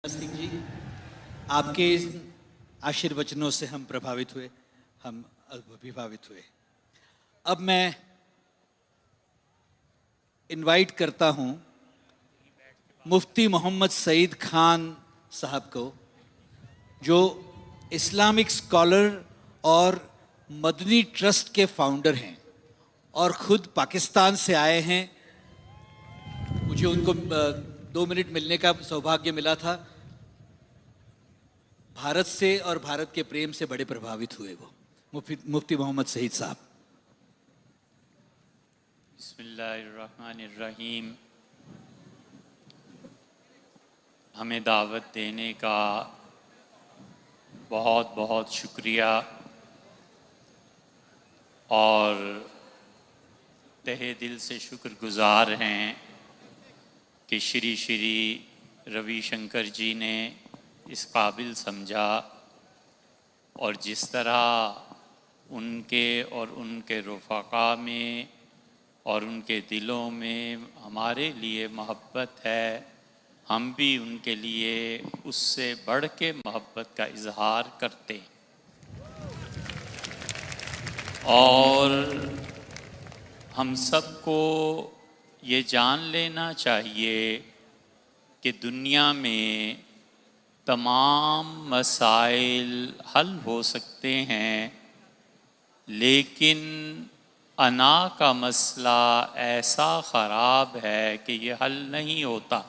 सिंह जी, आपके आशीर्वचनों से हम प्रभावित हुए, हम अभिभावित हुए। अब मैं इनवाइट करता हूं मुफ्ती मोहम्मद सईद खान साहब को, जो इस्लामिक स्कॉलर और मदनी ट्रस्ट के फाउंडर हैं और ख़ुद पाकिस्तान से आए हैं। मुझे उनको 2 मिनट मिलने का सौभाग्य मिला था। भारत से और भारत के प्रेम से बड़े प्रभावित हुए वो मुफ्ती मोहम्मद सईद साहब। बिस्मिल्लाहिर्रहमानिर्रहीम। हमें दावत देने का बहुत बहुत शुक्रिया और तहे दिल से शुक्रगुजार हैं कि श्री श्री रविशंकर जी ने इस काबिल समझा और जिस तरह उनके और उनके रफ़क़ा में और उनके दिलों में हमारे लिए मोहब्बत है, हम भी उनके लिए उससे बढ़ के मोहब्बत का इजहार करते हैं। और हम सबको ये जान लेना चाहिए कि दुनिया में तमाम मसाइल हल हो सकते हैं, लेकिन अना का मसला ऐसा ख़राब है कि ये हल नहीं होता।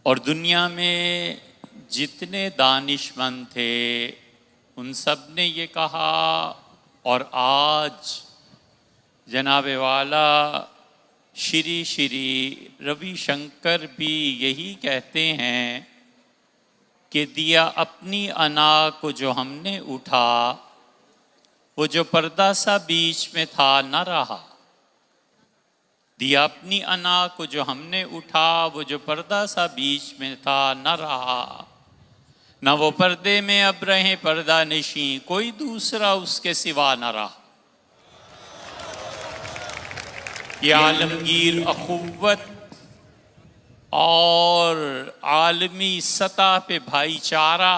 और दुनिया में जितने दानिशमंद थे उन सब ने ये कहा, और आज जनाब वाला श्री श्री रविशंकर भी यही कहते हैं कि दिया अपनी अना को जो हमने उठा, वो जो पर्दा सा बीच में था न रहा। दिया अपनी अना को जो हमने उठा, वो जो पर्दा सा बीच में था न रहा। न वो पर्दे में अब रहे पर्दा नशी, कोई दूसरा उसके सिवा न रहा। ये आलमगीर अखुव्वत और आलमी सतह पे भाईचारा,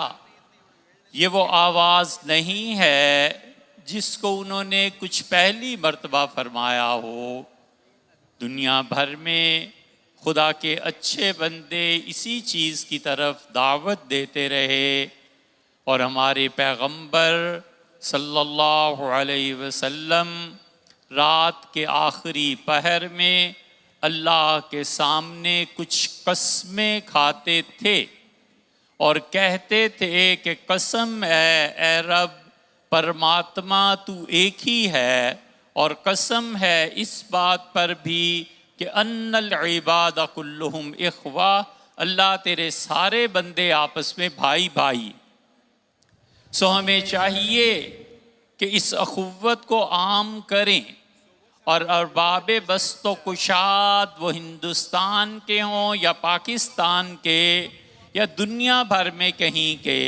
ये वो आवाज़ नहीं है जिसको उन्होंने कुछ पहली मर्तबा फरमाया हो। दुनिया भर में खुदा के अच्छे बंदे इसी चीज़ की तरफ दावत देते रहे और हमारे पैगंबर सल्लल्लाहु अलैहि वसल्लम रात के आखिरी पहर में अल्लाह के सामने कुछ कसमें खाते थे और कहते थे कि कसम है ए रब, परमात्मा तू एक ही है, और कसम है इस बात पर भी कि अन्नल इबाद कुल्लुहुम इख्वा, अल्लाह तेरे सारे बंदे आपस में भाई भाई। सो हमें चाहिए कि इस अखुव्वत को आम करें और अरबाब बस्तो कुशाद, वो हिंदुस्तान के हों या पाकिस्तान के या दुनिया भर में कहीं के,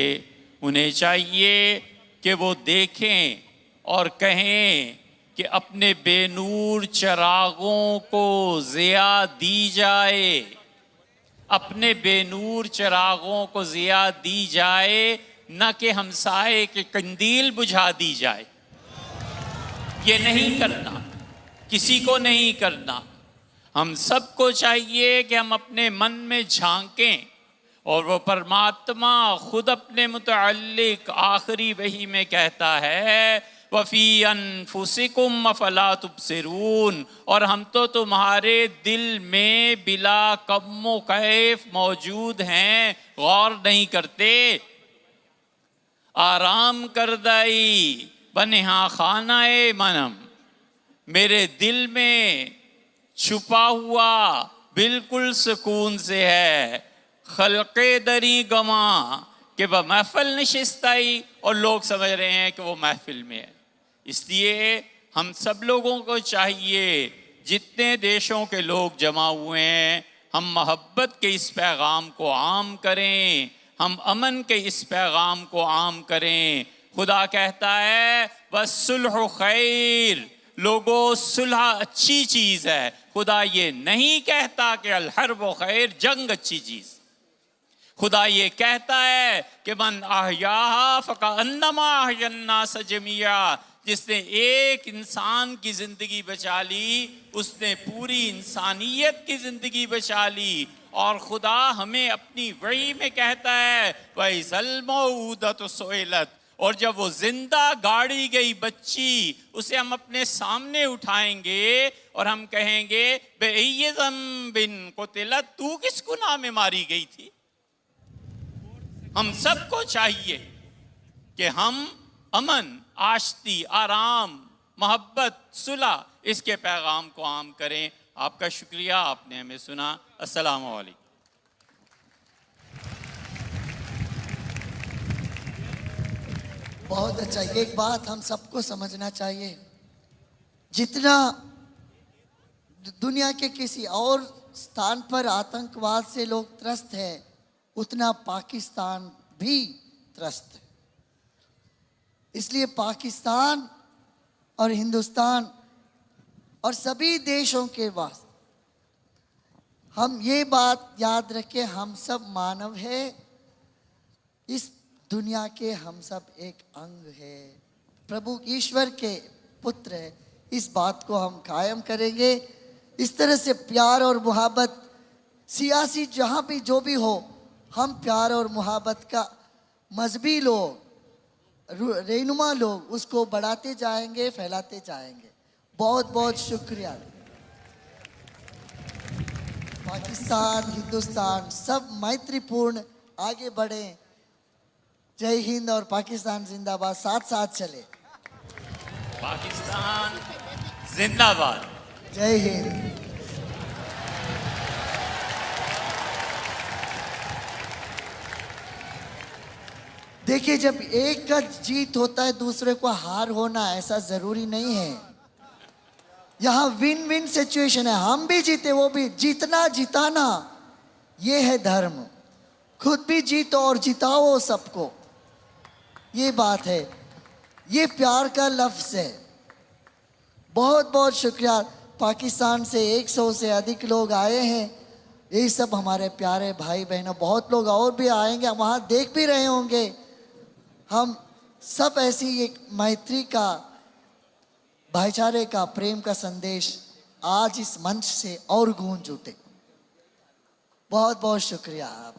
उन्हें चाहिए कि वो देखें और कहें कि अपने बेनूर चिरागों को ज़िया दी जाए, अपने बेनूर चिरागों को ज़िया दी जाए, न कि हमसाए के कंदील बुझा दी जाए। ये नहीं करना, किसी को नहीं करना। हम सबको चाहिए कि हम अपने मन में झांकें और वो परमात्मा खुद अपने मुतअल्लिक आखिरी वही में कहता है, वफ़ी अनफुसिकुम अफ़ला तुबसिरून, और हम तो तुम्हारे दिल में बिला कम्मो कैफ मौजूद हैं, गौर नहीं करते। आराम कर दाई बनेहा खानाए मनम, मेरे दिल में छुपा हुआ बिल्कुल सुकून से है खलक़े दरी गमा, कि वह महफिल नशिस्ताई और लोग समझ रहे हैं कि वो महफिल में है। इसलिए हम सब लोगों को चाहिए, जितने देशों के लोग जमा हुए हैं, हम मोहब्बत के इस पैगाम को आम करें, हम अमन के इस पैगाम को आम करें। खुदा कहता है बस सुलह खैर, लोगों सुलह अच्छी चीज़ है, खुदा ये नहीं कहता कि अल हर्ब खैर, जंग अच्छी चीज। खुदा ये कहता है कि मन अहयाहा फकअन्नमा अहयन्नास जमिया, जिसने एक इंसान की जिंदगी बचा ली उसने पूरी इंसानियत की जिंदगी बचा ली। और खुदा हमें अपनी वही में कहता है वैसल मऊदत सुइलत, और जब वो जिंदा गाड़ी गई बच्ची उसे हम अपने सामने उठाएंगे और हम कहेंगे बेइज़म बिन कुतिलत, तू किस गुनाह में मारी गई थी। हम सबको चाहिए कि हम अमन, आश्ती, आराम, मोहब्बत, सुलह, इसके पैगाम को आम करें। आपका शुक्रिया, आपने हमें सुना। अस्सलाम वालेकुम। बहुत अच्छा। एक बात हम सबको समझना चाहिए, जितना दुनिया के किसी और स्थान पर आतंकवाद से लोग त्रस्त हैं, उतना पाकिस्तान भी त्रस्त है। इसलिए पाकिस्तान और हिंदुस्तान और सभी देशों के वास्ते हम ये बात याद रखें, हम सब मानव है, इस दुनिया के हम सब एक अंग है, प्रभु ईश्वर के पुत्र है। इस बात को हम कायम करेंगे। इस तरह से प्यार और मोहब्बत, सियासी जहाँ भी जो भी हो, हम प्यार और मोहब्बत का मजहबी लोग, रहनुमा लोग उसको बढ़ाते जाएंगे, फैलाते जाएंगे। बहुत बहुत शुक्रिया। पाकिस्तान, हिंदुस्तान सब मैत्रीपूर्ण आगे बढ़े। जय हिंद और पाकिस्तान जिंदाबाद। साथ साथ चले। पाकिस्तान जिंदाबाद। जय हिंद। देखिए, जब एक का जीत होता है दूसरे को हार होना ऐसा जरूरी नहीं है। यहाँ विन विन सिचुएशन है, हम भी जीते वो भी। जीतना जिताना ये है धर्म। खुद भी जीतो और जिताओ सबको, ये बात है। ये प्यार का लफ्ज़ है। बहुत बहुत शुक्रिया। पाकिस्तान से 100 से अधिक लोग आए हैं। ये सब हमारे प्यारे भाई बहनों, बहुत लोग और भी आएंगे, वहाँ देख भी रहे होंगे। हम सब ऐसी एक मैत्री का, भाईचारे का, प्रेम का संदेश आज इस मंच से और गूंज उठे। बहुत बहुत शुक्रिया आप।